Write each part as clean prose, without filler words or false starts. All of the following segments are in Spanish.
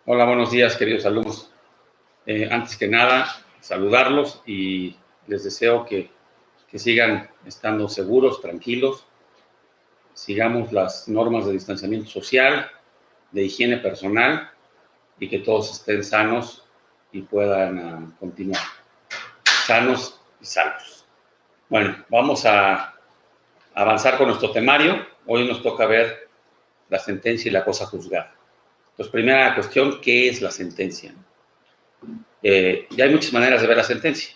Hola, buenos días, queridos alumnos. Antes que nada, saludarlos y les deseo que sigan estando seguros, tranquilos, sigamos las normas de distanciamiento social, de higiene personal y que todos estén sanos y puedan continuar sanos y salvos. Bueno, vamos a avanzar con nuestro temario. Hoy nos toca ver la sentencia y la cosa juzgada. Entonces, primera cuestión, ¿qué es la sentencia? Ya hay muchas maneras de ver la sentencia.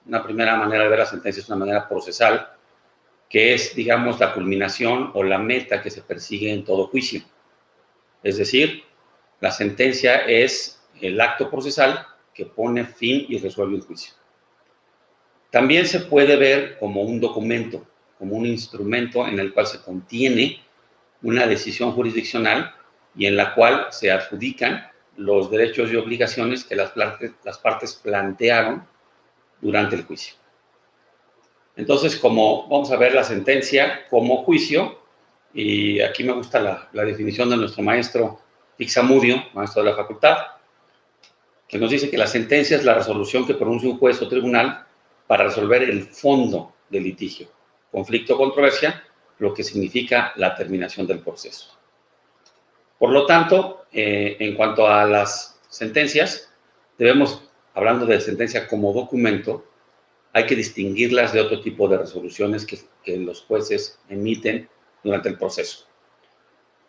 Una primera manera de ver la sentencia es una manera procesal, que es, digamos, la culminación o la meta que se persigue en todo juicio. Es decir, la sentencia es el acto procesal que pone fin y resuelve un juicio. También se puede ver como un documento, como un instrumento en el cual se contiene una decisión jurisdiccional y en la cual se adjudican los derechos y obligaciones que las partes plantearon durante el juicio. Entonces, como vamos a ver la sentencia como juicio, y aquí me gusta la definición de nuestro maestro Ixamudio, maestro de la facultad, que nos dice que la sentencia es la resolución que pronuncia un juez o tribunal para resolver el fondo del litigio, conflicto o controversia, lo que significa la terminación del proceso. Por lo tanto, en cuanto a las sentencias, hablando de sentencia como documento, hay que distinguirlas de otro tipo de resoluciones que los jueces emiten durante el proceso.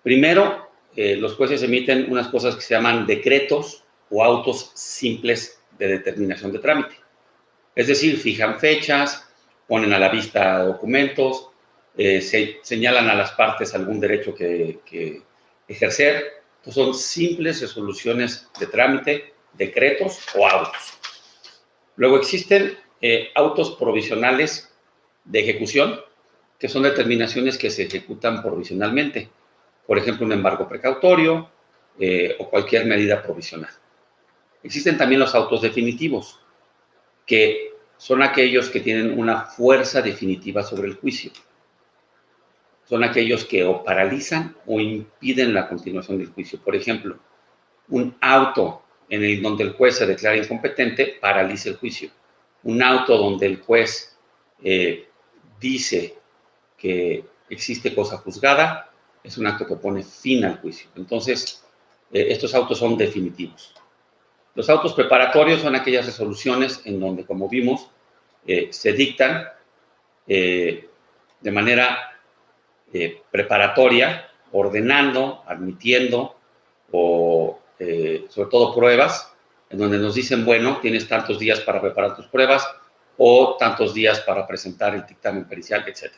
Primero, los jueces emiten unas cosas que se llaman decretos o autos simples de determinación de trámite. Es decir, fijan fechas, ponen a la vista documentos, señalan a las partes algún derecho que ejercer. Entonces, son simples resoluciones de trámite, decretos o autos. Luego existen autos provisionales de ejecución, que son determinaciones que se ejecutan provisionalmente. Por ejemplo, un embargo precautorio o cualquier medida provisional. Existen también los autos definitivos, que son aquellos que tienen una fuerza definitiva sobre el juicio. Son aquellos que o paralizan o impiden la continuación del juicio. Por ejemplo, un auto donde el juez se declara incompetente paraliza el juicio. Un auto donde el juez dice que existe cosa juzgada es un acto que pone fin al juicio. Entonces, estos autos son definitivos. Los autos preparatorios son aquellas resoluciones en donde, como vimos, se dictan de manera preparatoria, ordenando, admitiendo o sobre todo pruebas, en donde nos dicen, bueno, tienes tantos días para preparar tus pruebas o tantos días para presentar el dictamen pericial, etc.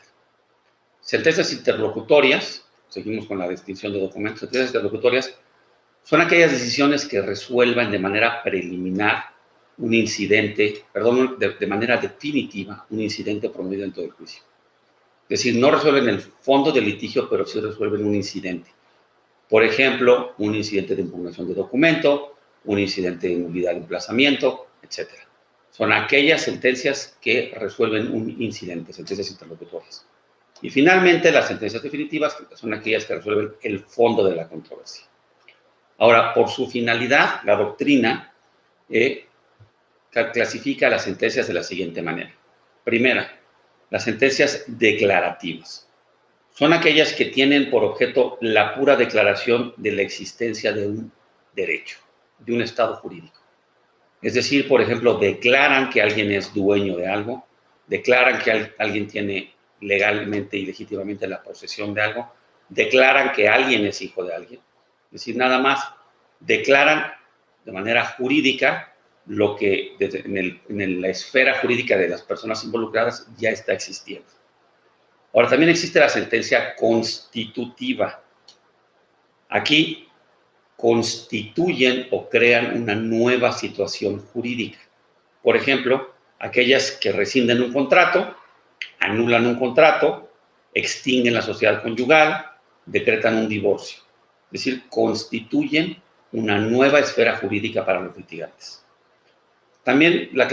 Sentencias interlocutorias, seguimos con la distinción de documentos, sentencias interlocutorias son aquellas decisiones que resuelvan de manera preliminar un incidente, de manera definitiva, un incidente promovido dentro del juicio. Es decir, no resuelven el fondo del litigio, pero sí resuelven un incidente. Por ejemplo, un incidente de impugnación de documento, un incidente de nulidad de emplazamiento, etc. Son aquellas sentencias que resuelven un incidente, sentencias interlocutorias. Y finalmente, las sentencias definitivas son aquellas que resuelven el fondo de la controversia. Ahora, por su finalidad, la doctrina clasifica las sentencias de la siguiente manera. Primera, las sentencias declarativas. Son aquellas que tienen por objeto la pura declaración de la existencia de un derecho, de un estado jurídico. Es decir, por ejemplo, declaran que alguien es dueño de algo, declaran que alguien tiene legalmente y legítimamente la posesión de algo, declaran que alguien es hijo de alguien. Es decir, nada más declaran de manera jurídica lo que en la esfera jurídica de las personas involucradas ya está existiendo. Ahora, también existe la sentencia constitutiva. Aquí constituyen o crean una nueva situación jurídica. Por ejemplo, aquellas que rescinden un contrato, anulan un contrato, extinguen la sociedad conyugal, decretan un divorcio. Es decir, constituyen una nueva esfera jurídica para los litigantes. También la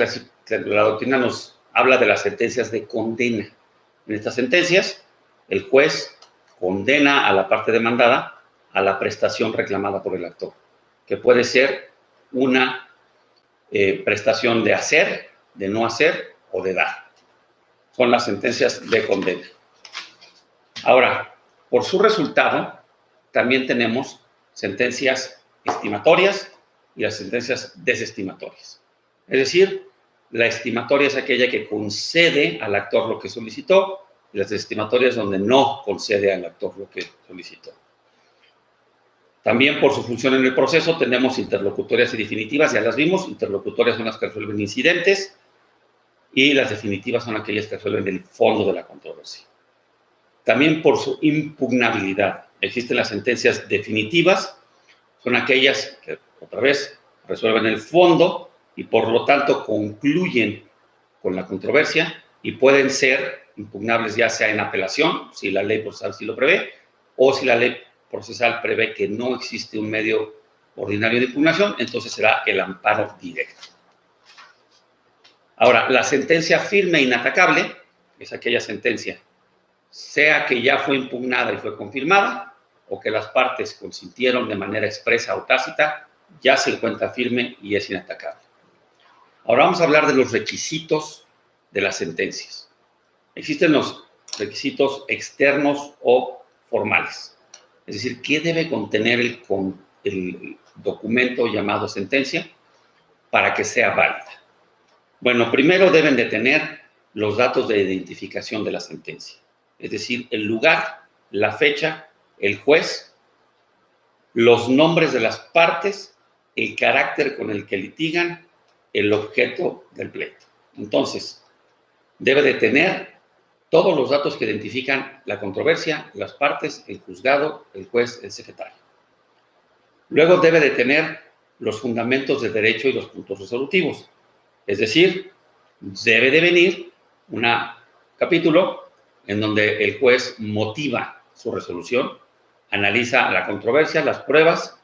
doctrina nos habla de las sentencias de condena. En estas sentencias, el juez condena a la parte demandada a la prestación reclamada por el actor. que puede ser una prestación de hacer, de no hacer o de dar. Son las sentencias de condena. Ahora, por su resultado, también tenemos sentencias estimatorias y las sentencias desestimatorias. Es decir, la estimatoria es aquella que concede al actor lo que solicitó y las desestimatorias donde no concede al actor lo que solicitó. También por su función en el proceso tenemos interlocutorias y definitivas, ya las vimos. Interlocutorias son las que resuelven incidentes y las definitivas son aquellas que resuelven el fondo de la controversia. También por su impugnabilidad. Existen las sentencias definitivas, son aquellas que, otra vez, resuelven el fondo y por lo tanto concluyen con la controversia y pueden ser impugnables ya sea en apelación, si la ley procesal sí lo prevé, o si la ley procesal prevé que no existe un medio ordinario de impugnación, entonces será el amparo directo. Ahora, la sentencia firme e inatacable es aquella sentencia, sea que ya fue impugnada y fue confirmada, o que las partes consintieron de manera expresa o tácita, ya se encuentra firme y es inatacable. Ahora vamos a hablar de los requisitos de las sentencias. Existen los requisitos externos o formales. Es decir, ¿qué debe contener el documento llamado sentencia para que sea válida? Bueno, primero deben de tener los datos de identificación de la sentencia. Es decir, el lugar, la fecha, el juez, los nombres de las partes, el carácter con el que litigan, el objeto del pleito. Entonces, debe de tener todos los datos que identifican la controversia, las partes, el juzgado, el juez, el secretario. Luego debe de tener los fundamentos de derecho y los puntos resolutivos. Es decir, debe de venir un capítulo en donde el juez motiva su resolución, analiza la controversia, las pruebas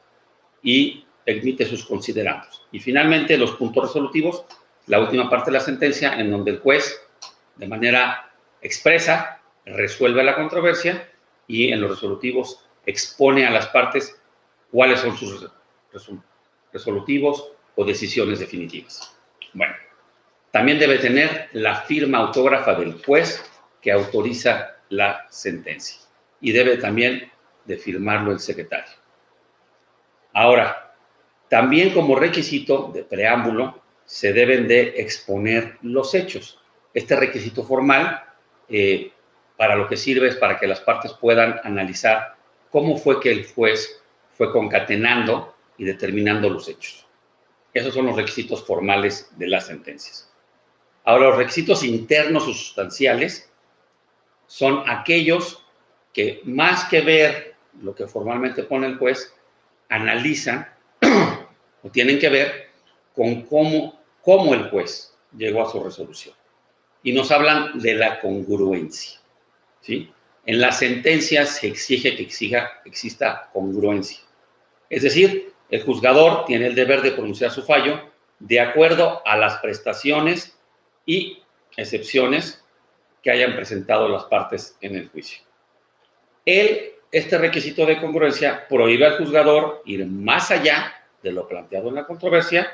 y emite sus considerandos. Y finalmente, los puntos resolutivos, la última parte de la sentencia, en donde el juez, de manera expresa, resuelve la controversia y en los resolutivos expone a las partes cuáles son sus resolutivos o decisiones definitivas. Bueno, también debe tener la firma autógrafa del juez que autoriza la sentencia y debe también de firmarlo el secretario. Ahora, también como requisito de preámbulo se deben de exponer los hechos. Este requisito formal para lo que sirve es para que las partes puedan analizar cómo fue que el juez fue concatenando y determinando los hechos. Esos son los requisitos formales de las sentencias. Ahora, los requisitos internos o sustanciales son aquellos que, más que ver lo que formalmente pone el juez, analizan o tienen que ver con cómo el juez llegó a su resolución. Y nos hablan de la congruencia, ¿sí? En las sentencias se exige que exista congruencia. Es decir, el juzgador tiene el deber de pronunciar su fallo de acuerdo a las prestaciones y excepciones que hayan presentado las partes en el juicio. Este requisito de congruencia prohíbe al juzgador ir más allá de lo planteado en la controversia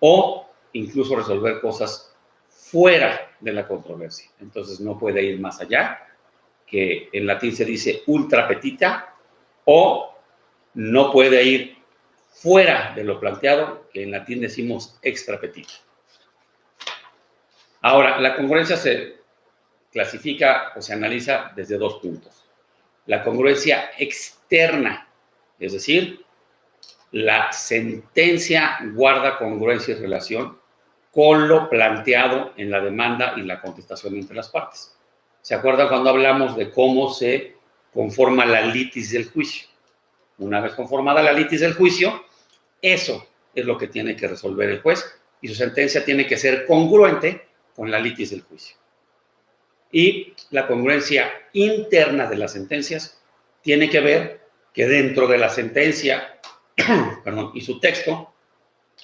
o incluso resolver cosas fuera de la controversia. Entonces no puede ir más allá, que en latín se dice ultra petita, o no puede ir fuera de lo planteado, que en latín decimos extra petita. Ahora, la congruencia se clasifica o se analiza desde dos puntos. La congruencia externa, es decir, la sentencia guarda congruencia y relación con lo planteado en la demanda y la contestación entre las partes. ¿Se acuerdan cuando hablamos de cómo se conforma la litis del juicio? Una vez conformada la litis del juicio, eso es lo que tiene que resolver el juez y su sentencia tiene que ser congruente con la litis del juicio. Y la congruencia interna de las sentencias tiene que ver que dentro de la sentencia y su texto,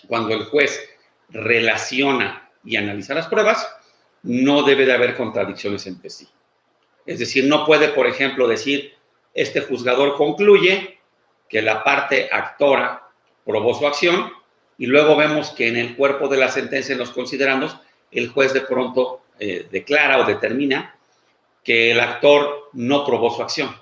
cuando el juez relaciona y analiza las pruebas, no debe de haber contradicciones entre sí. Es decir, no puede, por ejemplo, decir, este juzgador concluye que la parte actora probó su acción, y luego vemos que en el cuerpo de la sentencia, en los considerandos, el juez de pronto declara o determina que el actor no probó su acción.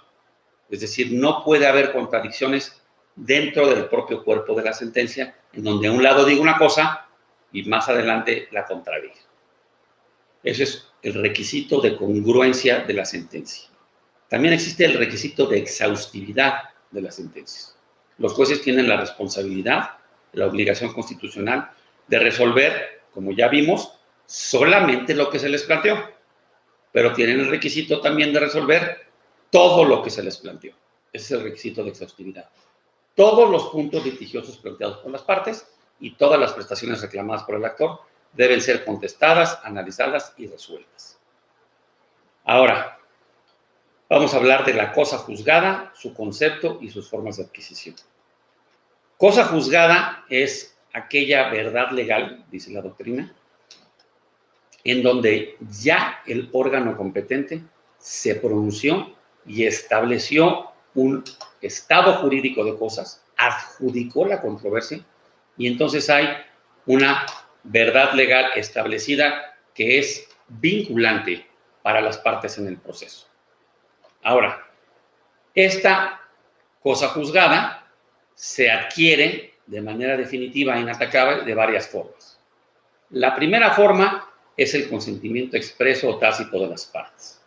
Es decir, no puede haber contradicciones dentro del propio cuerpo de la sentencia, en donde a un lado diga una cosa y más adelante la contradiga. Ese es el requisito de congruencia de la sentencia. También existe el requisito de exhaustividad de las sentencias. Los jueces tienen la responsabilidad, la obligación constitucional de resolver, como ya vimos, solamente lo que se les planteó, pero tienen el requisito también de resolver todo lo que se les planteó. Ese es el requisito de exhaustividad. Todos los puntos litigiosos planteados por las partes y todas las prestaciones reclamadas por el actor deben ser contestadas, analizadas y resueltas. Ahora, vamos a hablar de la cosa juzgada, su concepto y sus formas de adquisición. Cosa juzgada es aquella verdad legal, dice la doctrina, en donde ya el órgano competente se pronunció y estableció un estado jurídico de cosas, adjudicó la controversia y entonces hay una verdad legal establecida que es vinculante para las partes en el proceso. Ahora, esta cosa juzgada se adquiere de manera definitiva e inatacable de varias formas. La primera forma es el consentimiento expreso o tácito de las partes.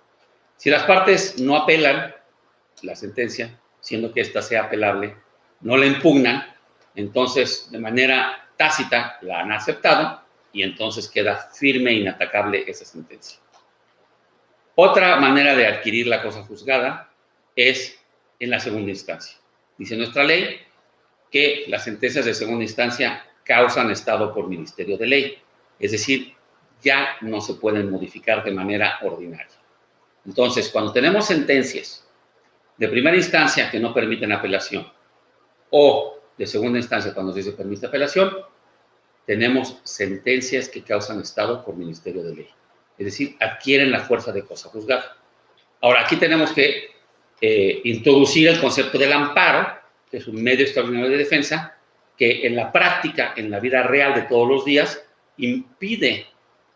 Si las partes no apelan la sentencia, siendo que ésta sea apelable, no la impugnan, entonces de manera tácita la han aceptado y entonces queda firme e inatacable esa sentencia. Otra manera de adquirir la cosa juzgada es en la segunda instancia. Dice nuestra ley que las sentencias de segunda instancia causan estado por ministerio de ley, es decir, ya no se pueden modificar de manera ordinaria. Entonces, cuando tenemos sentencias de primera instancia que no permiten apelación o de segunda instancia cuando se permite apelación, tenemos sentencias que causan estado por ministerio de ley, es decir, adquieren la fuerza de cosa juzgada. Ahora, aquí tenemos que introducir el concepto del amparo, que es un medio extraordinario de defensa, que en la práctica, en la vida real de todos los días, impide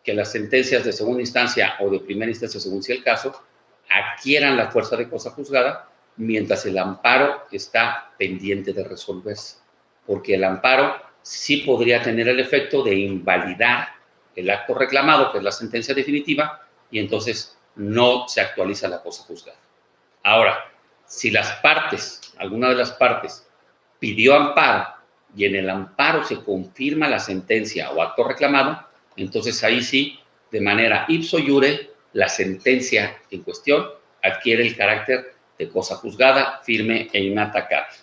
que las sentencias de segunda instancia o de primera instancia, según sea el caso, adquieran la fuerza de cosa juzgada, mientras el amparo está pendiente de resolverse, porque el amparo sí podría tener el efecto de invalidar el acto reclamado, que es la sentencia definitiva, y entonces no se actualiza la cosa juzgada. Ahora, si las partes, alguna de las partes, pidió amparo y en el amparo se confirma la sentencia o acto reclamado, entonces ahí sí, de manera ipso iure, la sentencia en cuestión adquiere el carácter de cosa juzgada, firme e inatacable.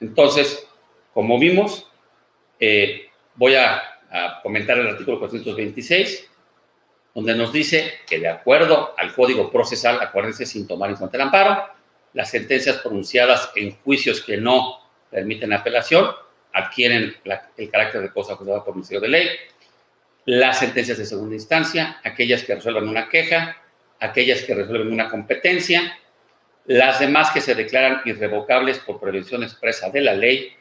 Entonces, como vimos, voy a comentar el artículo 426, donde nos dice que de acuerdo al Código Procesal, acuérdense, sin tomar en cuenta el amparo, las sentencias pronunciadas en juicios que no permiten apelación adquieren el carácter de cosa juzgada por ministerio de ley. Las sentencias de segunda instancia, aquellas que resuelvan una queja, aquellas que resuelven una competencia, las demás que se declaran irrevocables por prevención expresa de la ley,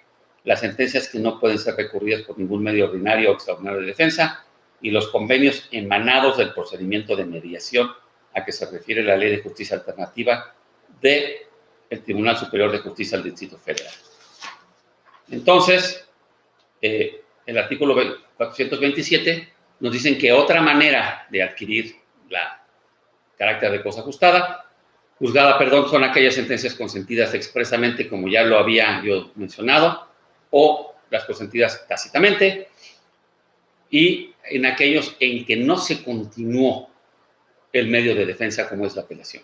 las sentencias que no pueden ser recurridas por ningún medio ordinario o extraordinario de defensa, y los convenios emanados del procedimiento de mediación a que se refiere la Ley de Justicia Alternativa del Tribunal Superior de Justicia del Distrito Federal. Entonces, el artículo 427 nos dicen que otra manera de adquirir la carácter de cosa juzgada, son aquellas sentencias consentidas expresamente, como ya lo había yo mencionado, o las consentidas tácitamente, y en aquellos en que no se continuó el medio de defensa como es la apelación.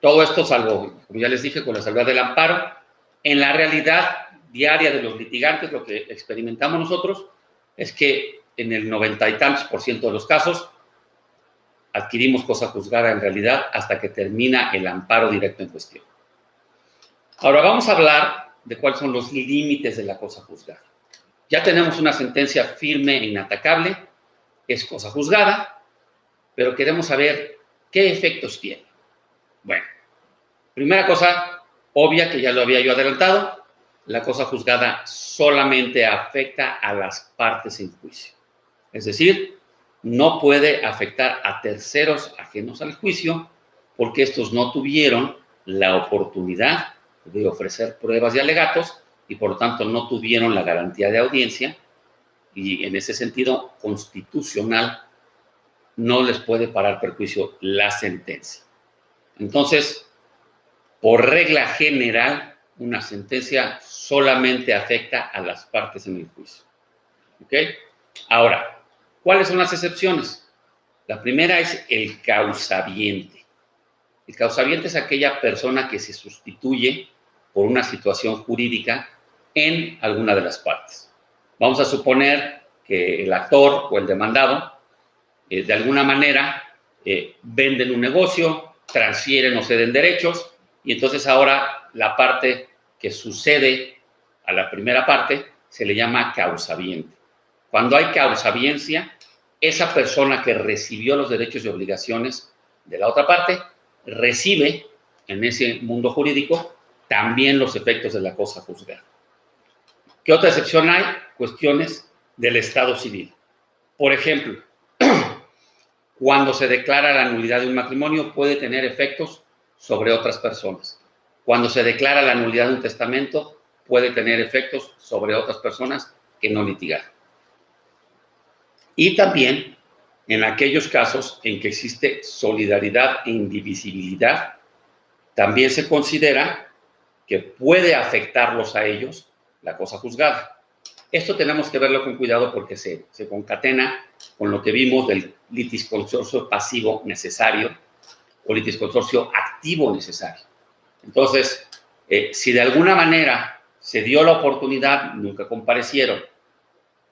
Todo esto, salvo, como ya les dije, con la salvedad del amparo, en la realidad diaria de los litigantes, lo que experimentamos nosotros es que en el 90 y tantos % de los casos adquirimos cosa juzgada en realidad hasta que termina el amparo directo en cuestión. Ahora vamos a hablar de cuáles son los límites de la cosa juzgada. Ya tenemos una sentencia firme e inatacable, es cosa juzgada, pero queremos saber qué efectos tiene. Bueno, Primera cosa obvia que ya lo había yo adelantado, la cosa juzgada solamente afecta a las partes en juicio. Es decir, no puede afectar a terceros ajenos al juicio porque estos no tuvieron la oportunidad de ofrecer pruebas y alegatos y por lo tanto no tuvieron la garantía de audiencia y en ese sentido constitucional no les puede parar perjuicio la sentencia. Entonces, por regla general, una sentencia solamente afecta a las partes en el juicio. ¿Ok? Ahora, ¿cuáles son las excepciones? La primera es el causaviente. El causaviente es aquella persona que se sustituye por una situación jurídica en alguna de las partes. Vamos a suponer que el actor o el demandado, de alguna manera, venden un negocio, transfieren o ceden derechos, y entonces ahora la parte que sucede a la primera parte se le llama causaviente. Cuando hay causaviencia, esa persona que recibió los derechos y obligaciones de la otra parte recibe en ese mundo jurídico también los efectos de la cosa juzgada. ¿Qué otra excepción hay? Cuestiones del estado civil. Por ejemplo, cuando se declara la nulidad de un matrimonio puede tener efectos sobre otras personas. Cuando se declara la nulidad de un testamento puede tener efectos sobre otras personas que no litigaron. Y también en aquellos casos en que existe solidaridad e indivisibilidad, también se considera que puede afectarlos a ellos la cosa juzgada. Esto tenemos que verlo con cuidado porque se concatena con lo que vimos del litisconsorcio pasivo necesario o litisconsorcio activo necesario. Entonces, si de alguna manera se dio la oportunidad, nunca comparecieron,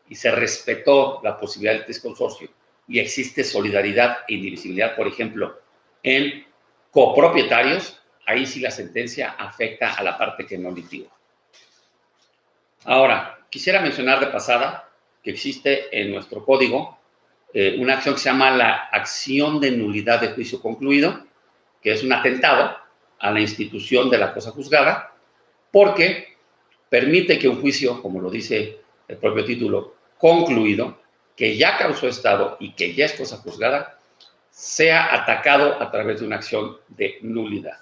y se respetó la posibilidad del litisconsorcio, y existe solidaridad e indivisibilidad, por ejemplo, en copropietarios, ahí sí la sentencia afecta a la parte que no litigó. Ahora, quisiera mencionar de pasada que existe en nuestro código una acción que se llama la acción de nulidad de juicio concluido, que es un atentado a la institución de la cosa juzgada, porque permite que un juicio, como lo dice el propio título, concluido, que ya causó estado y que ya es cosa juzgada, sea atacado a través de una acción de nulidad.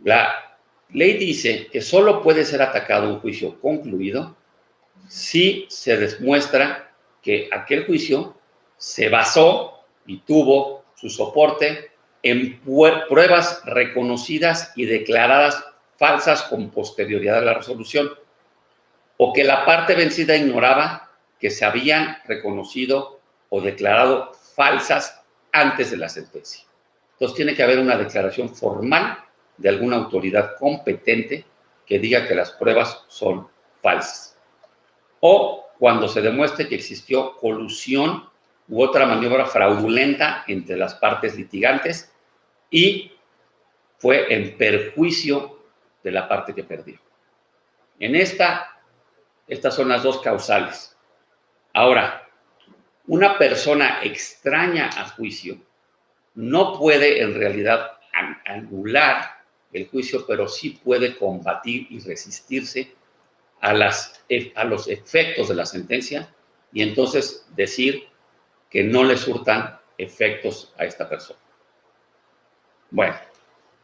La ley dice que solo puede ser atacado un juicio concluido si se demuestra que aquel juicio se basó y tuvo su soporte en pruebas reconocidas y declaradas falsas con posterioridad a la resolución, o que la parte vencida ignoraba que se habían reconocido o declarado falsas antes de la sentencia. Entonces tiene que haber una declaración formal de alguna autoridad competente que diga que las pruebas son falsas. O cuando se demuestre que existió colusión u otra maniobra fraudulenta entre las partes litigantes y fue en perjuicio de la parte que perdió. Estas son las dos causales. Ahora, una persona extraña a juicio no puede en realidad anular el juicio, pero sí puede combatir y resistirse a los efectos de la sentencia y entonces decir que no le surtan efectos a esta persona. Bueno,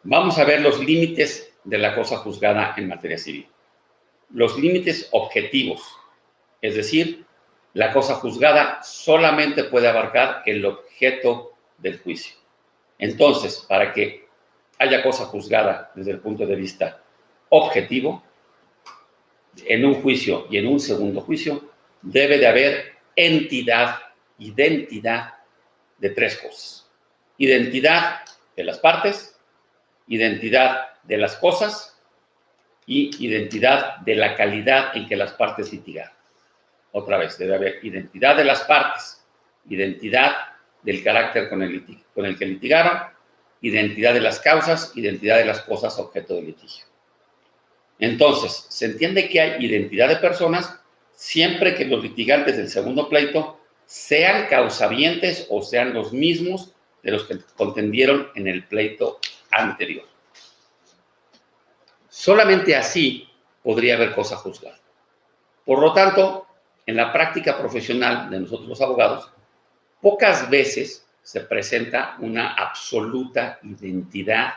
vamos a ver los límites de la cosa juzgada en materia civil. Los límites objetivos, es decir, la cosa juzgada solamente puede abarcar el objeto del juicio. Entonces, para que haya cosa juzgada desde el punto de vista objetivo, en un juicio y en un segundo juicio, debe de haber identidad de tres cosas. Identidad de las partes, identidad de las cosas y identidad de la calidad en que las partes litigaron. Otra vez, debe haber identidad de las partes, identidad del carácter con el que litigaron, identidad de las causas, identidad de las cosas objeto de litigio. Entonces, se entiende que hay identidad de personas siempre que los litigantes del segundo pleito sean causavientes o sean los mismos de los que contendieron en el pleito anterior. Solamente así podría haber cosa juzgada. Por lo tanto, en la práctica profesional de nosotros los abogados, pocas veces se presenta una absoluta identidad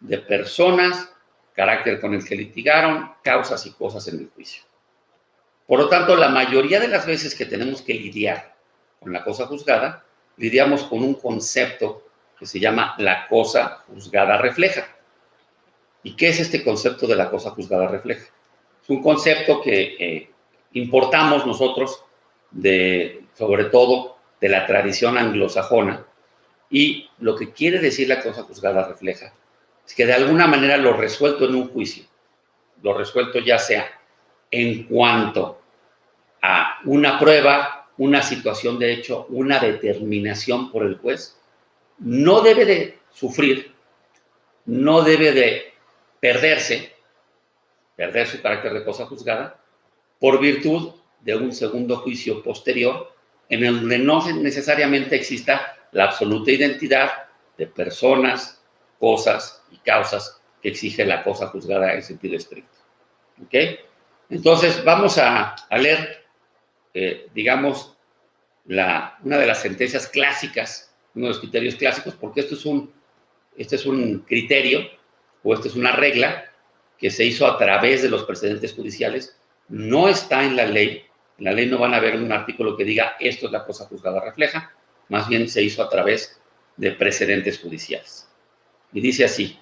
de personas, carácter con el que litigaron, causas y cosas en el juicio. Por lo tanto, la mayoría de las veces que tenemos que lidiar con la cosa juzgada, lidiamos con un concepto que se llama la cosa juzgada refleja. ¿Y qué es este concepto de la cosa juzgada refleja? Es un concepto que importamos nosotros, sobre todo de la tradición anglosajona, y lo que quiere decir la cosa juzgada refleja es que de alguna manera lo resuelto en un juicio, lo resuelto ya sea en cuanto a una prueba, una situación de hecho, una determinación por el juez, no debe de sufrir, no debe de perder su carácter de cosa juzgada, por virtud de un segundo juicio posterior, en el que no necesariamente exista la absoluta identidad de personas, cosas y causas que exige la cosa juzgada en sentido estricto. ¿Ok? Entonces, vamos a leer, digamos, una de las sentencias clásicas, uno de los criterios clásicos, porque este es un criterio o esta es una regla que se hizo a través de los precedentes judiciales, no está en la ley. En la ley no van a ver un artículo que diga esto es la cosa juzgada refleja, más bien se hizo a través de precedentes judiciales. Y dice así: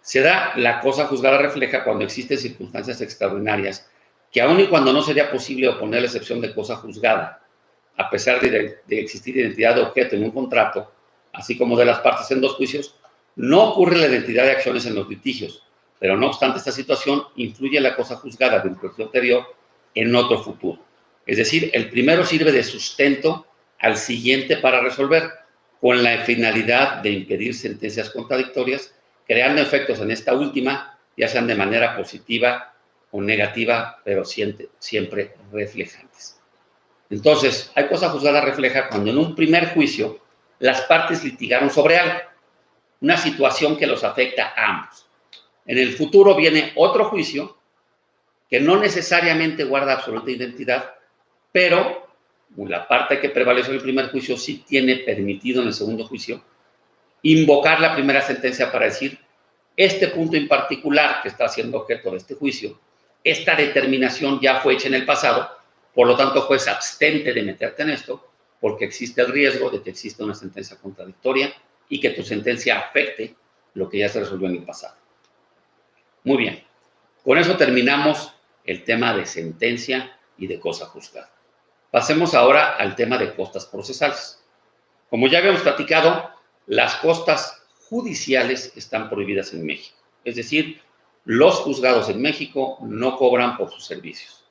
se da la cosa juzgada refleja cuando existen circunstancias extraordinarias que aun y cuando no sería posible oponer la excepción de cosa juzgada, a pesar de existir identidad de objeto en un contrato, así como de las partes en dos juicios, no ocurre la identidad de acciones en los litigios, pero no obstante esta situación influye la cosa juzgada del juicio anterior en otro futuro. Es decir, el primero sirve de sustento al siguiente para resolver, con la finalidad de impedir sentencias contradictorias, creando efectos en esta última, ya sean de manera positiva o negativa, pero siempre reflejantes. Entonces, hay cosa juzgada refleja cuando en un primer juicio las partes litigaron sobre algo, una situación que los afecta a ambos. En el futuro viene otro juicio que no necesariamente guarda absoluta identidad, pero la parte que prevaleció en el primer juicio sí tiene permitido en el segundo juicio invocar la primera sentencia para decir este punto en particular que está siendo objeto de este juicio, esta determinación ya fue hecha en el pasado, por lo tanto, juez, abstente de meterte en esto porque existe el riesgo de que exista una sentencia contradictoria y que tu sentencia afecte lo que ya se resolvió en el pasado. Muy bien, con eso terminamos el tema de sentencia y de cosa juzgada. Pasemos ahora al tema de costas procesales. Como ya habíamos platicado, las costas judiciales están prohibidas en México. Es decir, los juzgados en México no cobran por sus servicios.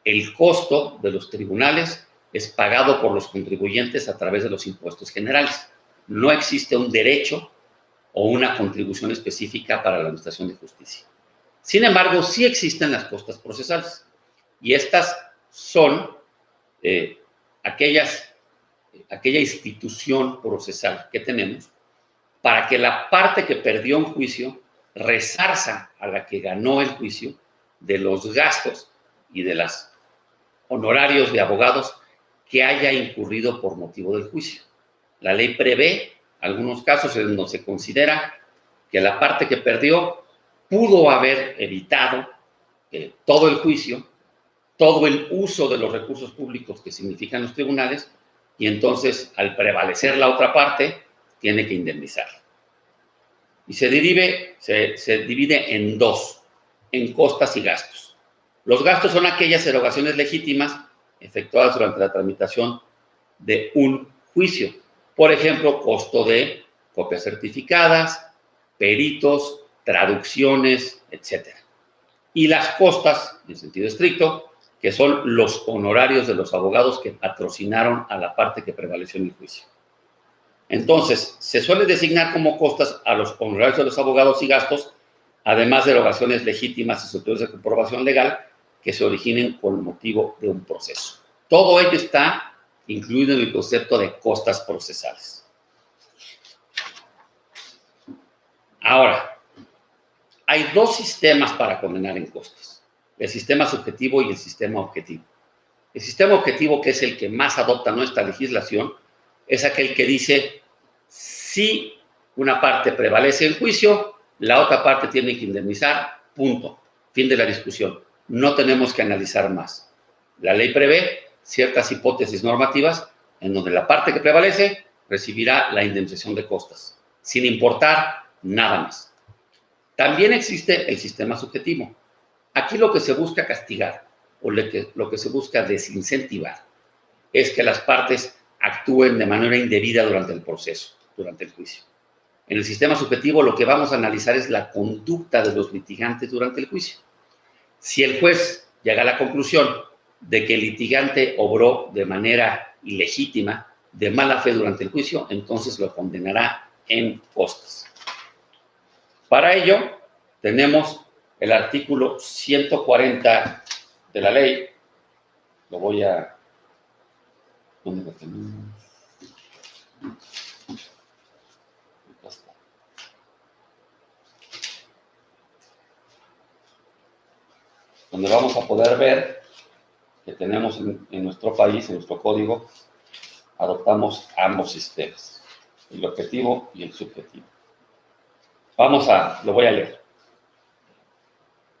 El costo de los tribunales es pagado por los contribuyentes a través de los impuestos generales. No existe un derecho o una contribución específica para la administración de justicia. Sin embargo, sí existen las costas procesales. Y estas son aquella institución procesal que tenemos para que la parte que perdió un juicio resarza a la que ganó el juicio de los gastos y de los honorarios de abogados que haya incurrido por motivo del juicio. La ley prevé algunos casos en donde se considera que la parte que perdió pudo haber evitado todo el juicio, todo el uso de los recursos públicos que significan los tribunales, y entonces, al prevalecer la otra parte, tiene que indemnizar. Y se divide en dos, en costas y gastos. Los gastos son aquellas erogaciones legítimas efectuadas durante la tramitación de un juicio. Por ejemplo, costo de copias certificadas, peritos, traducciones, etc. Y las costas, en sentido estricto, que son los honorarios de los abogados que patrocinaron a la parte que prevaleció en el juicio. Entonces, se suele designar como costas a los honorarios de los abogados y gastos, además de erogaciones legítimas y solicitudes de comprobación legal que se originen con motivo de un proceso. Todo ello está incluido en el concepto de costas procesales. Ahora, hay dos sistemas para condenar en costas: el sistema subjetivo y el sistema objetivo. El sistema objetivo, que es el que más adopta nuestra legislación, es aquel que dice: si una parte prevalece en juicio, la otra parte tiene que indemnizar, punto. Fin de la discusión. No tenemos que analizar más. La ley prevé ciertas hipótesis normativas en donde la parte que prevalece recibirá la indemnización de costas, sin importar nada más. También existe el sistema subjetivo. Aquí lo que se busca castigar o lo que se busca desincentivar es que las partes actúen de manera indebida durante el proceso, durante el juicio. En el sistema subjetivo lo que vamos a analizar es la conducta de los litigantes durante el juicio. Si el juez llega a la conclusión de que el litigante obró de manera ilegítima, de mala fe durante el juicio, entonces lo condenará en costas. Para ello, tenemos el artículo 140 de la ley. Lo voy a... ¿Dónde lo tenemos? Donde vamos a poder ver que tenemos en nuestro país, en nuestro código, adoptamos ambos sistemas, el objetivo y el subjetivo. Lo voy a leer.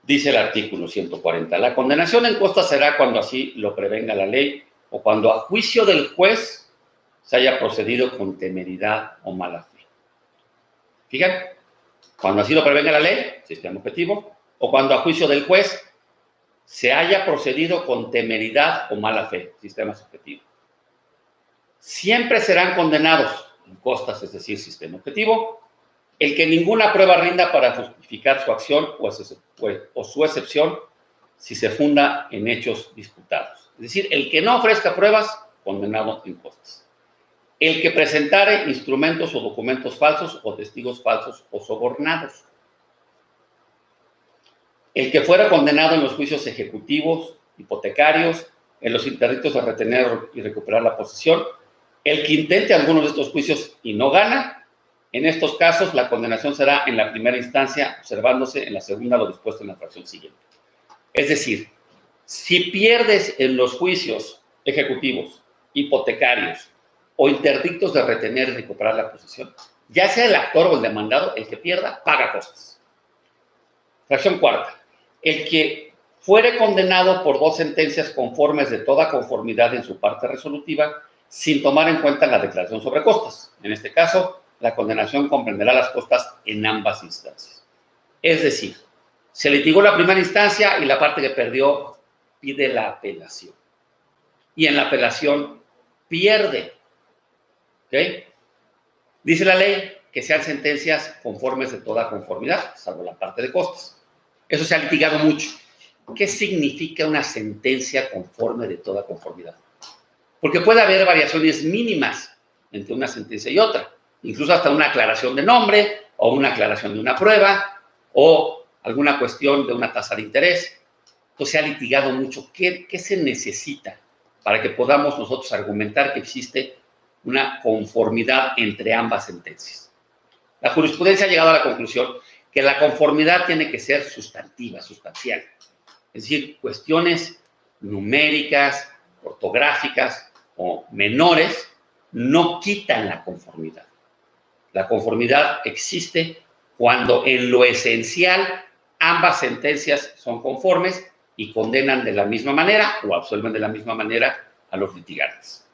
Dice el artículo 140, la condenación en costas será cuando así lo prevenga la ley o cuando a juicio del juez se haya procedido con temeridad o mala fe. Fíjense, cuando así lo prevenga la ley, sistema objetivo, o cuando a juicio del juez se haya procedido con temeridad o mala fe, sistema subjetivo. Siempre serán condenados en costas, es decir, sistema objetivo, el que ninguna prueba rinda para justificar su acción o su excepción si se funda en hechos disputados. Es decir, el que no ofrezca pruebas, condenado en costas. El que presentare instrumentos o documentos falsos o testigos falsos o sobornados. El que fuera condenado en los juicios ejecutivos, hipotecarios, en los interdictos de retener y recuperar la posesión. El que intente algunos de estos juicios y no gana. En estos casos, la condenación será en la primera instancia, observándose en la segunda lo dispuesto en la fracción siguiente. Es decir, si pierdes en los juicios ejecutivos, hipotecarios o interdictos de retener y recuperar la posesión, ya sea el actor o el demandado, el que pierda, paga costas. Fracción cuarta. El que fuere condenado por dos sentencias conformes de toda conformidad en su parte resolutiva, sin tomar en cuenta la declaración sobre costas. En este caso, la condenación comprenderá las costas en ambas instancias. Es decir, se litigó la primera instancia y la parte que perdió pide la apelación. Y en la apelación pierde. ¿Ok? Dice la ley que sean sentencias conformes de toda conformidad, salvo la parte de costas. Eso se ha litigado mucho. ¿Qué significa una sentencia conforme de toda conformidad? Porque puede haber variaciones mínimas entre una sentencia y otra, incluso hasta una aclaración de nombre o una aclaración de una prueba o alguna cuestión de una tasa de interés. Entonces se ha litigado mucho. ¿Qué se necesita para que podamos nosotros argumentar que existe una conformidad entre ambas sentencias? La jurisprudencia ha llegado a la conclusión que la conformidad tiene que ser sustantiva, sustancial. Es decir, cuestiones numéricas, ortográficas o menores no quitan la conformidad. La conformidad existe cuando en lo esencial ambas sentencias son conformes y condenan de la misma manera o absuelven de la misma manera a los litigantes.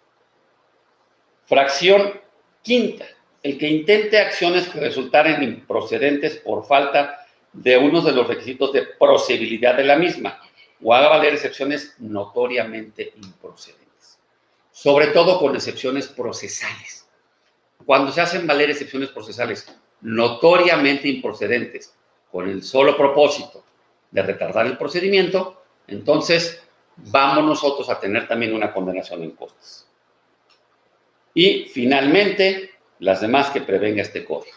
Fracción quinta. El que intente acciones que resultaren improcedentes por falta de uno de los requisitos de procedibilidad de la misma o haga valer excepciones notoriamente improcedentes. Sobre todo con excepciones procesales. Cuando se hacen valer excepciones procesales notoriamente improcedentes con el solo propósito de retardar el procedimiento, entonces vamos nosotros a tener también una condenación en costas. Y finalmente, las demás que prevenga este código.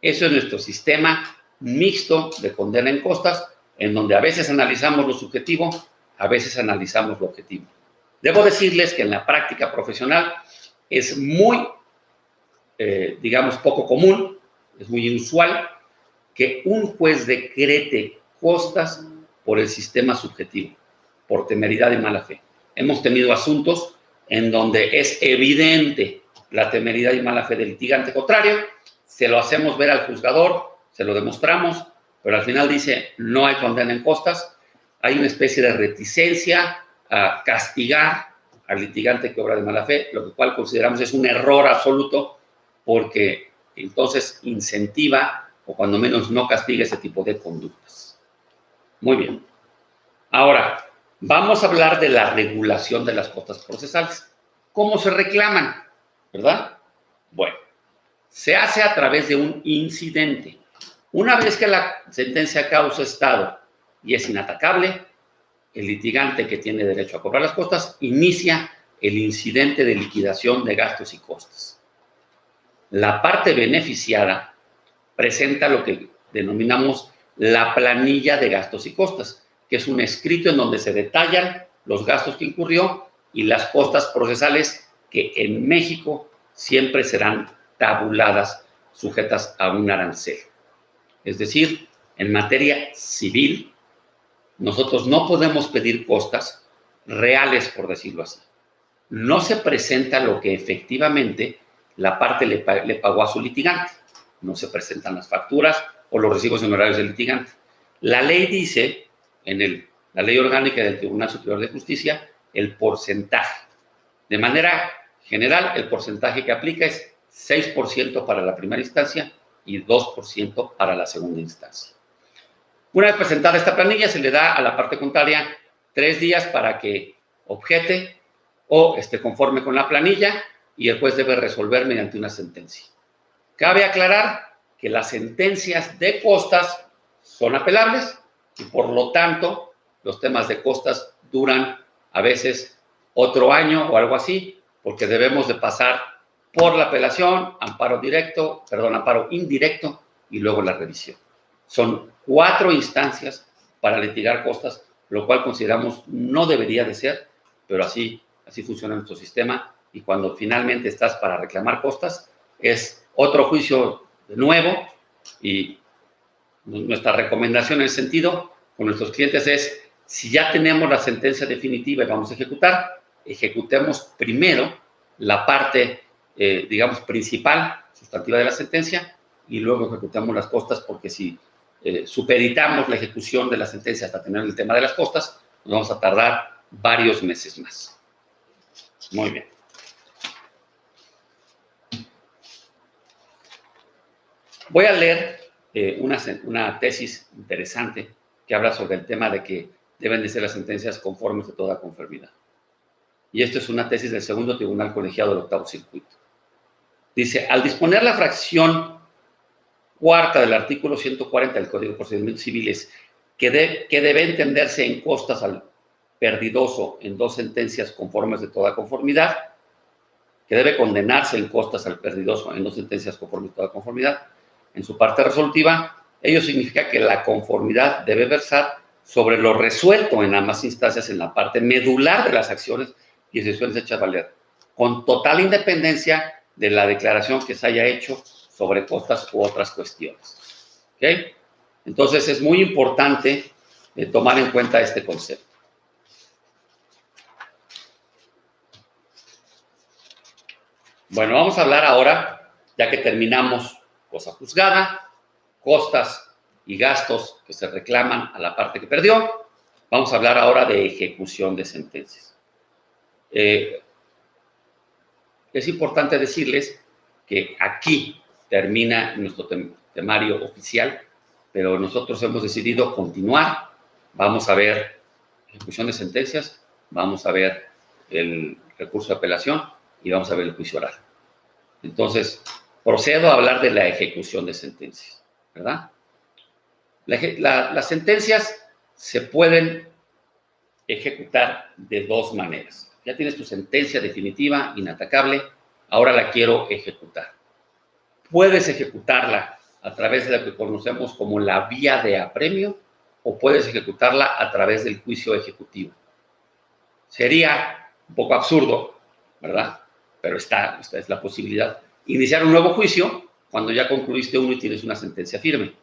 Eso es nuestro sistema mixto de condena en costas, en donde a veces analizamos lo subjetivo, a veces analizamos lo objetivo. Debo decirles que en la práctica profesional es muy, digamos, poco común, es muy inusual que un juez decrete costas por el sistema subjetivo, por temeridad y mala fe. Hemos tenido asuntos en donde es evidente la temeridad y mala fe del litigante contrario, se lo hacemos ver al juzgador, se lo demostramos, pero al final dice no hay condena en costas, hay una especie de reticencia a castigar al litigante que obra de mala fe, lo cual consideramos es un error absoluto porque entonces incentiva o cuando menos no castiga ese tipo de conductas. Muy bien. Ahora, vamos a hablar de la regulación de las costas procesales. ¿Cómo se reclaman? ¿Verdad? Bueno, se hace a través de un incidente. Una vez que la sentencia causa estado y es inatacable, el litigante que tiene derecho a cobrar las costas inicia el incidente de liquidación de gastos y costas. La parte beneficiada presenta lo que denominamos la planilla de gastos y costas, que es un escrito en donde se detallan los gastos que incurrió y las costas procesales que en México siempre serán tabuladas, sujetas a un arancel. Es decir, en materia civil, nosotros no podemos pedir costas reales, por decirlo así. No se presenta lo que efectivamente la parte le pagó a su litigante. No se presentan las facturas o los recibos honorarios del litigante. La ley dice, en la ley orgánica del Tribunal Superior de Justicia, el porcentaje. De manera general, el porcentaje que aplica es 6% para la primera instancia y 2% para la segunda instancia. Una vez presentada esta planilla, se le da a la parte contraria 3 días para que objete o esté conforme con la planilla y el juez debe resolver mediante una sentencia. Cabe aclarar que las sentencias de costas son apelables y por lo tanto los temas de costas duran a veces otro año o algo así, porque debemos de pasar por la apelación, amparo indirecto y luego la revisión. Son 4 instancias para litigar costas, lo cual consideramos no debería de ser, pero así funciona nuestro sistema y cuando finalmente estás para reclamar costas es otro juicio de nuevo y nuestra recomendación en ese sentido con nuestros clientes es si ya tenemos la sentencia definitiva y vamos a ejecutar, ejecutemos primero la parte, digamos, principal, sustantiva de la sentencia y luego ejecutamos las costas porque si supeditamos la ejecución de la sentencia hasta tener el tema de las costas, nos vamos a tardar varios meses más. Muy bien. Voy a leer una tesis interesante que habla sobre el tema de que deben de ser las sentencias conformes de toda conformidad. Y esto es una tesis del segundo tribunal colegiado del octavo circuito. Dice, al disponer la fracción cuarta del artículo 140 del Código de Procedimientos Civiles, que debe entenderse en costas al perdidoso en 2 sentencias conformes de toda conformidad, que debe condenarse en costas al perdidoso en 2 sentencias conformes de toda conformidad, en su parte resolutiva, ello significa que la conformidad debe versar sobre lo resuelto en ambas instancias en la parte medular de las acciones y decisiones hechas valer, con total independencia de la declaración que se haya hecho sobre costas u otras cuestiones. ¿Okay? Entonces, es muy importante tomar en cuenta este concepto. Bueno, vamos a hablar ahora, ya que terminamos cosa juzgada, costas y gastos que se reclaman a la parte que perdió, vamos a hablar ahora de ejecución de sentencias. Es importante decirles que aquí termina nuestro temario oficial, pero nosotros hemos decidido continuar. Vamos a ver ejecución de sentencias, vamos a ver el recurso de apelación y vamos a ver el juicio oral. Entonces, procedo a hablar de la ejecución de sentencias, ¿verdad? Las sentencias se pueden ejecutar de 2 maneras. Ya tienes tu sentencia definitiva, inatacable, ahora la quiero ejecutar. Puedes ejecutarla a través de lo que conocemos como la vía de apremio o puedes ejecutarla a través del juicio ejecutivo. Sería un poco absurdo, ¿verdad? Pero esta es la posibilidad. Iniciar un nuevo juicio cuando ya concluiste uno y tienes una sentencia firme.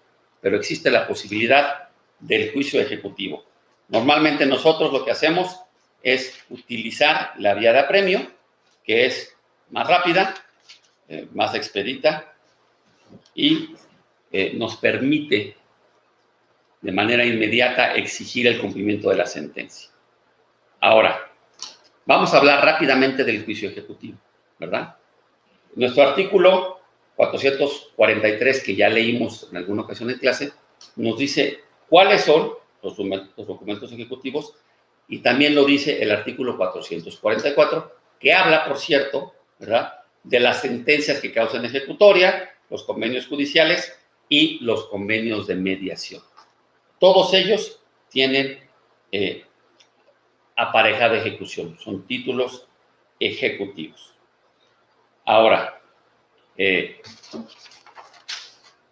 pero existe la posibilidad del juicio ejecutivo. Normalmente nosotros lo que hacemos es utilizar la vía de apremio, que es más rápida, más expedita y nos permite de manera inmediata exigir el cumplimiento de la sentencia. Ahora, vamos a hablar rápidamente del juicio ejecutivo, ¿verdad? Nuestro artículo 443, que ya leímos en alguna ocasión en clase, nos dice cuáles son los documentos ejecutivos y también lo dice el artículo 444, que habla, por cierto, ¿verdad?, de las sentencias que causan ejecutoria, los convenios judiciales y los convenios de mediación. Todos ellos tienen apareja de ejecución, son títulos ejecutivos. Ahora,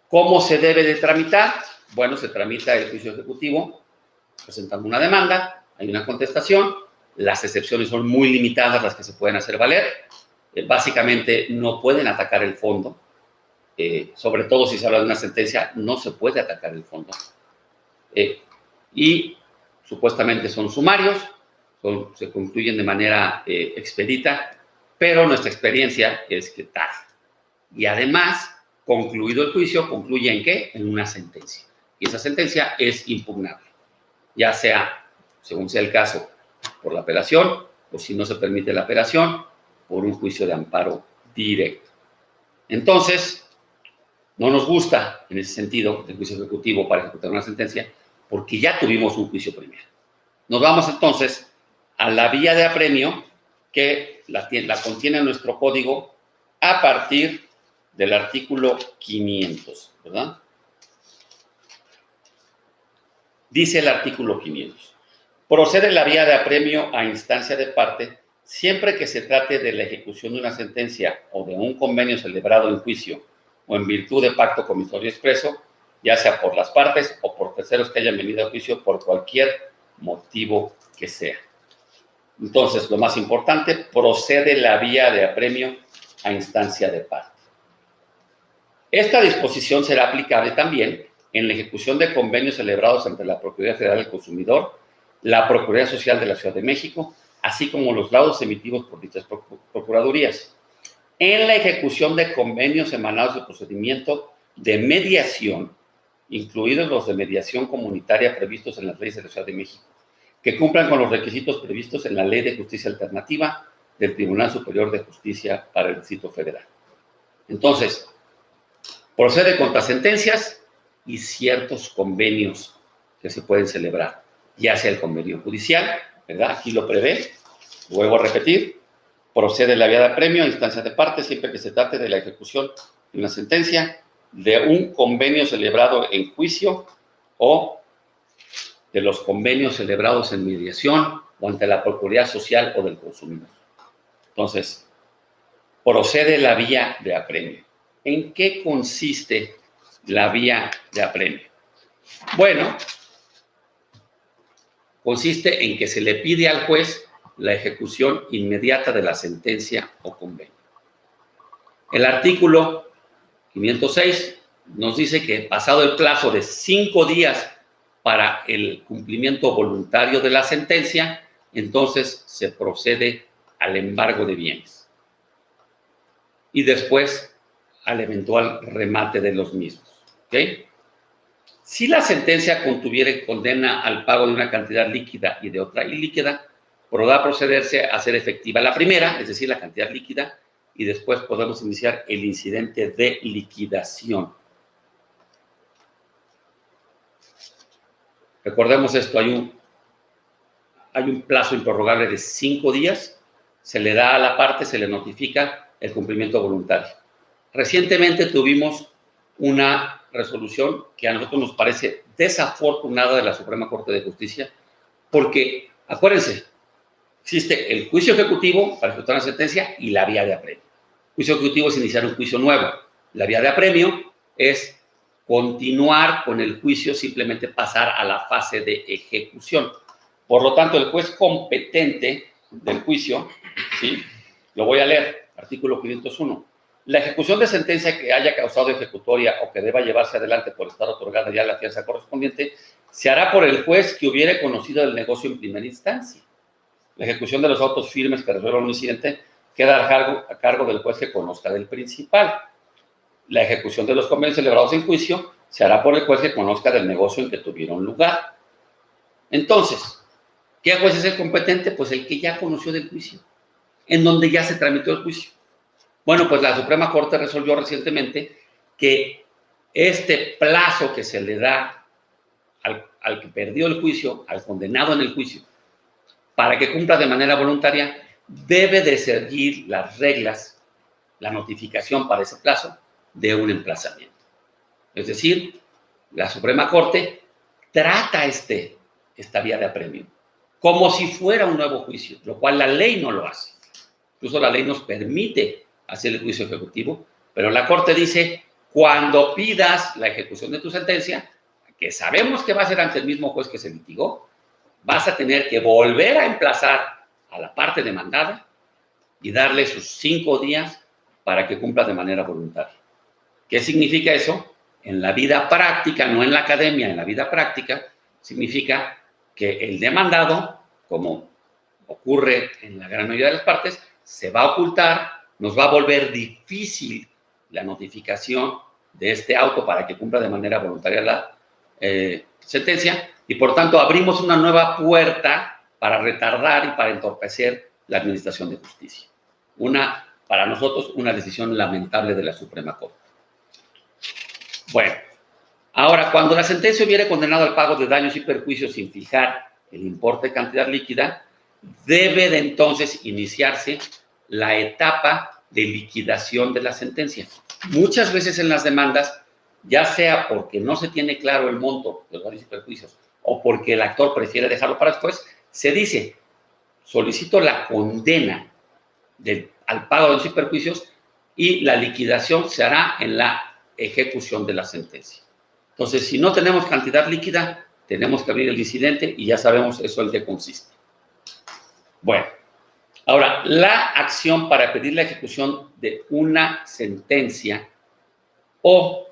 ¿cómo se debe de tramitar? Bueno, se tramita el juicio ejecutivo presentando una demanda, hay una contestación, las excepciones son muy limitadas las que se pueden hacer valer, básicamente no pueden atacar el fondo, sobre todo si se habla de una sentencia, no se puede atacar el fondo. Y supuestamente son sumarios, se concluyen de manera expedita, pero nuestra experiencia es que tarda. Y además, concluido el juicio, concluye ¿en qué? En una sentencia. Y esa sentencia es impugnable, ya sea, según sea el caso, por la apelación, o si no se permite la apelación, por un juicio de amparo directo. Entonces, no nos gusta, en ese sentido, el juicio ejecutivo para ejecutar una sentencia, porque ya tuvimos un juicio primero. Nos vamos entonces a la vía de apremio, que la contiene nuestro código a partir del artículo 500, ¿verdad? Dice el artículo 500. Procede la vía de apremio a instancia de parte siempre que se trate de la ejecución de una sentencia o de un convenio celebrado en juicio o en virtud de pacto comisorio expreso, ya sea por las partes o por terceros que hayan venido a juicio por cualquier motivo que sea. Entonces, lo más importante, procede la vía de apremio a instancia de parte. Esta disposición será aplicable también en la ejecución de convenios celebrados entre la Procuraduría Federal del Consumidor, la Procuraduría Social de la Ciudad de México, así como los laudos emitidos por dichas procuradurías. En la ejecución de convenios emanados del procedimiento de mediación, incluidos los de mediación comunitaria previstos en las leyes de la Ciudad de México, que cumplan con los requisitos previstos en la Ley de Justicia Alternativa del Tribunal Superior de Justicia para el Distrito Federal. Entonces, procede contra sentencias y ciertos convenios que se pueden celebrar, ya sea el convenio judicial, ¿verdad? Aquí lo prevé, vuelvo a repetir, procede la vía de apremio a instancia de parte siempre que se trate de la ejecución de una sentencia, de un convenio celebrado en juicio o de los convenios celebrados en mediación o ante la Procuraduría Social o del Consumidor. Entonces, procede la vía de apremio. ¿En qué consiste la vía de apremio? Bueno, consiste en que se le pide al juez la ejecución inmediata de la sentencia o convenio. El artículo 506 nos dice que pasado el plazo de 5 días para el cumplimiento voluntario de la sentencia, entonces se procede al embargo de bienes y después al eventual remate de los mismos. ¿Okay? Si la sentencia contuviere condena al pago de una cantidad líquida y de otra ilíquida, podrá procederse a hacer efectiva la primera, es decir, la cantidad líquida, y después podemos iniciar el incidente de liquidación. Recordemos esto, hay un plazo improrrogable de 5 días, se le da a la parte, se le notifica el cumplimiento voluntario. Recientemente tuvimos una resolución que a nosotros nos parece desafortunada de la Suprema Corte de Justicia, porque, acuérdense, existe el juicio ejecutivo para ejecutar una sentencia y la vía de apremio. El juicio ejecutivo es iniciar un juicio nuevo. La vía de apremio es continuar con el juicio, simplemente pasar a la fase de ejecución. Por lo tanto, el juez competente del juicio, ¿sí? Lo voy a leer, artículo 501. La ejecución de sentencia que haya causado ejecutoria o que deba llevarse adelante por estar otorgada ya la fianza correspondiente se hará por el juez que hubiere conocido el negocio en primera instancia. La ejecución de los autos firmes que resuelvan un incidente queda a cargo del juez que conozca del principal. La ejecución de los convenios celebrados en juicio se hará por el juez que conozca del negocio en que tuvieron lugar. Entonces, ¿qué juez es el competente? Pues el que ya conoció del juicio, en donde ya se tramitó el juicio. Bueno, pues la Suprema Corte resolvió recientemente que este plazo que se le da al que perdió el juicio, al condenado en el juicio, para que cumpla de manera voluntaria, debe de seguir las reglas, la notificación para ese plazo de un emplazamiento. Es decir, la Suprema Corte trata esta vía de apremio como si fuera un nuevo juicio, lo cual la ley no lo hace. Incluso la ley nos permite hacer el juicio ejecutivo, pero la Corte dice, cuando pidas la ejecución de tu sentencia, que sabemos que va a ser ante el mismo juez que se litigó, vas a tener que volver a emplazar a la parte demandada y darle sus 5 días para que cumpla de manera voluntaria. ¿Qué significa eso? En la vida práctica, no en la academia, en la vida práctica, significa que el demandado, como ocurre en la gran mayoría de las partes, se va a ocultar, nos va a volver difícil la notificación de este auto para que cumpla de manera voluntaria la sentencia, y por tanto abrimos una nueva puerta para retardar y para entorpecer la administración de justicia. Para nosotros, una decisión lamentable de la Suprema Corte. Bueno, ahora, cuando la sentencia hubiere condenado al pago de daños y perjuicios sin fijar el importe de cantidad líquida, debe de entonces iniciarse la etapa de liquidación de la sentencia. Muchas veces en las demandas, ya sea porque no se tiene claro el monto de los daños y perjuicios o porque el actor prefiere dejarlo para después, se dice, solicito la condena al pago de daños y perjuicios y la liquidación se hará en la ejecución de la sentencia. Entonces, si no tenemos cantidad líquida, tenemos que abrir el incidente y ya sabemos eso en qué consiste. Bueno, ahora, la acción para pedir la ejecución de una sentencia o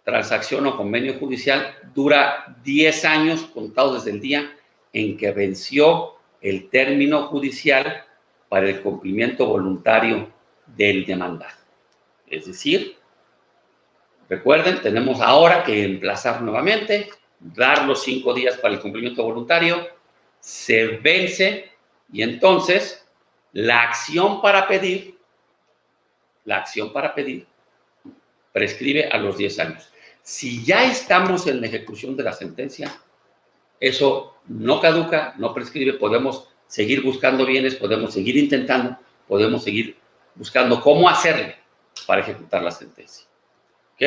transacción o convenio judicial dura 10 años contados desde el día en que venció el término judicial para el cumplimiento voluntario del demandado. Es decir, recuerden, tenemos ahora que emplazar nuevamente, dar los 5 días para el cumplimiento voluntario, se vence y entonces la acción para pedir prescribe a los 10 años. Si ya estamos en la ejecución de la sentencia, eso no caduca, no prescribe, podemos seguir buscando bienes, podemos seguir intentando, podemos seguir buscando cómo hacerle para ejecutar la sentencia. ¿Ok?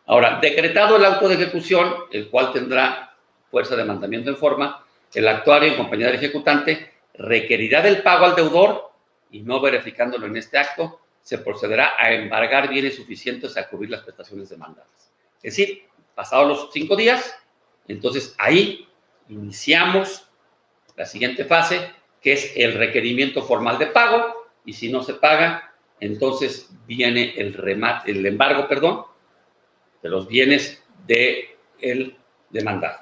Ahora, decretado el auto de ejecución, el cual tendrá fuerza de mandamiento en forma, el actuario en compañía del ejecutante requerirá del pago al deudor y no verificándolo en este acto, se procederá a embargar bienes suficientes a cubrir las prestaciones demandadas. Es decir, pasados los 5 días, entonces ahí iniciamos la siguiente fase, que es el requerimiento formal de pago, y si no se paga, entonces viene el embargo, de los bienes del demandado.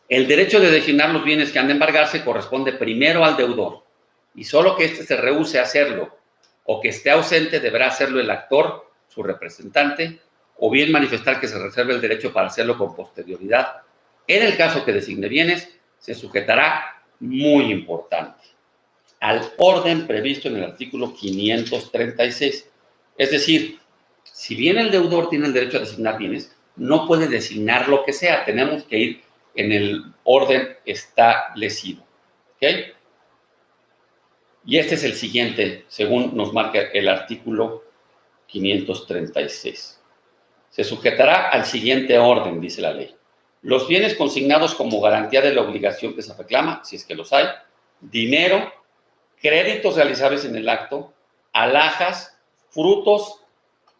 El derecho de designar los bienes que han de embargarse corresponde primero al deudor, y solo que éste se rehúse a hacerlo o que esté ausente deberá hacerlo el actor, su representante, o bien manifestar que se reserva el derecho para hacerlo con posterioridad. En el caso que designe bienes, se sujetará, muy importante, al orden previsto en el artículo 536. Es decir, si bien el deudor tiene el derecho a designar bienes, no puede designar lo que sea. Tenemos que ir en el orden establecido. ¿Ok? Y este es el siguiente, según nos marca el artículo 536. Se sujetará al siguiente orden, dice la ley. Los bienes consignados como garantía de la obligación que se reclama, si es que los hay, dinero, créditos realizables en el acto, alhajas, frutos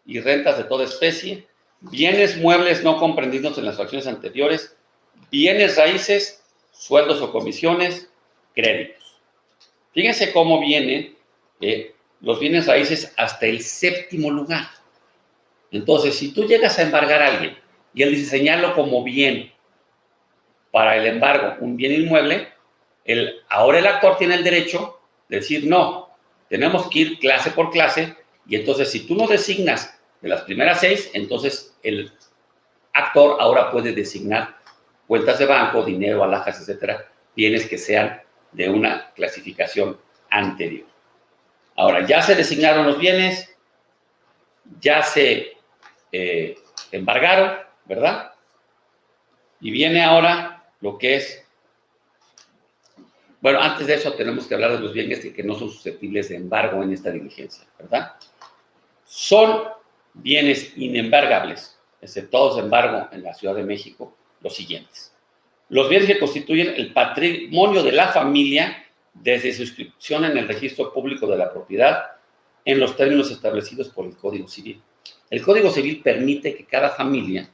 y rentas de toda especie, bienes muebles no comprendidos en las fracciones anteriores, bienes raíces, sueldos o comisiones, créditos. Fíjense cómo viene los bienes raíces hasta el 7º lugar. Entonces, si tú llegas a embargar a alguien y él dice señalo como bien para el embargo un bien inmueble, ahora el actor tiene el derecho de decir no, tenemos que ir clase por clase, y entonces si tú no designas de las primeras 6, entonces el actor ahora puede designar cuentas de banco, dinero, alhajas, etcétera, bienes que sean de una clasificación anterior. Ahora, ya se designaron los bienes, ya se embargaron, ¿verdad? Y viene ahora lo que es, bueno, antes de eso tenemos que hablar de los bienes que no son susceptibles de embargo en esta diligencia, ¿verdad? Son bienes inembargables, exceptuados de embargo en la Ciudad de México, los siguientes. Los bienes que constituyen el patrimonio de la familia desde su inscripción en el registro público de la propiedad en los términos establecidos por el Código Civil. El Código Civil permite que cada familia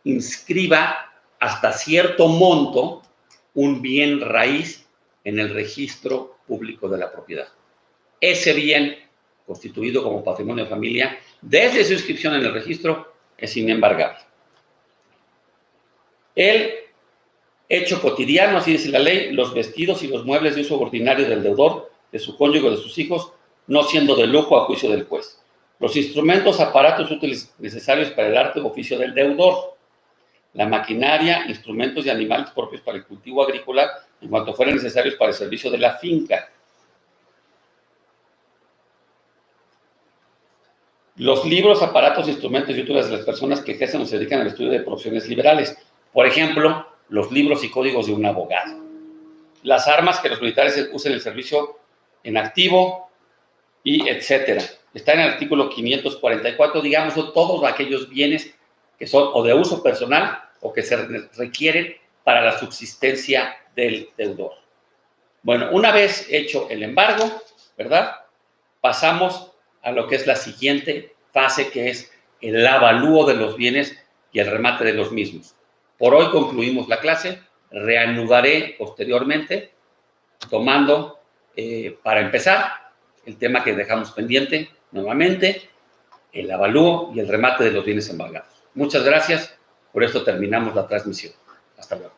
inscriba hasta cierto monto un bien raíz en el registro público de la propiedad. Ese bien constituido como patrimonio de familia desde su inscripción en el registro es inembargable. El hecho cotidiano, así dice la ley, los vestidos y los muebles de uso ordinario del deudor, de su cónyuge o de sus hijos, no siendo de lujo a juicio del juez. Los instrumentos, aparatos útiles necesarios para el arte o oficio del deudor. La maquinaria, instrumentos y animales propios para el cultivo agrícola, en cuanto fueran necesarios para el servicio de la finca. Los libros, aparatos, instrumentos y útiles de las personas que ejercen o se dedican al estudio de profesiones liberales. Por ejemplo, los libros y códigos de un abogado. Las armas que los militares usen en el servicio en activo, y etcétera. Está en el artículo 544, digamos, son todos aquellos bienes que son o de uso personal o que se requieren para la subsistencia del deudor. Bueno, una vez hecho el embargo, ¿verdad? Pasamos a lo que es la siguiente fase, que es el avalúo de los bienes y el remate de los mismos. Por hoy concluimos la clase, reanudaré posteriormente, tomando para empezar el tema que dejamos pendiente nuevamente, el avalúo y el remate de los bienes embargados. Muchas gracias, por esto terminamos la transmisión. Hasta luego.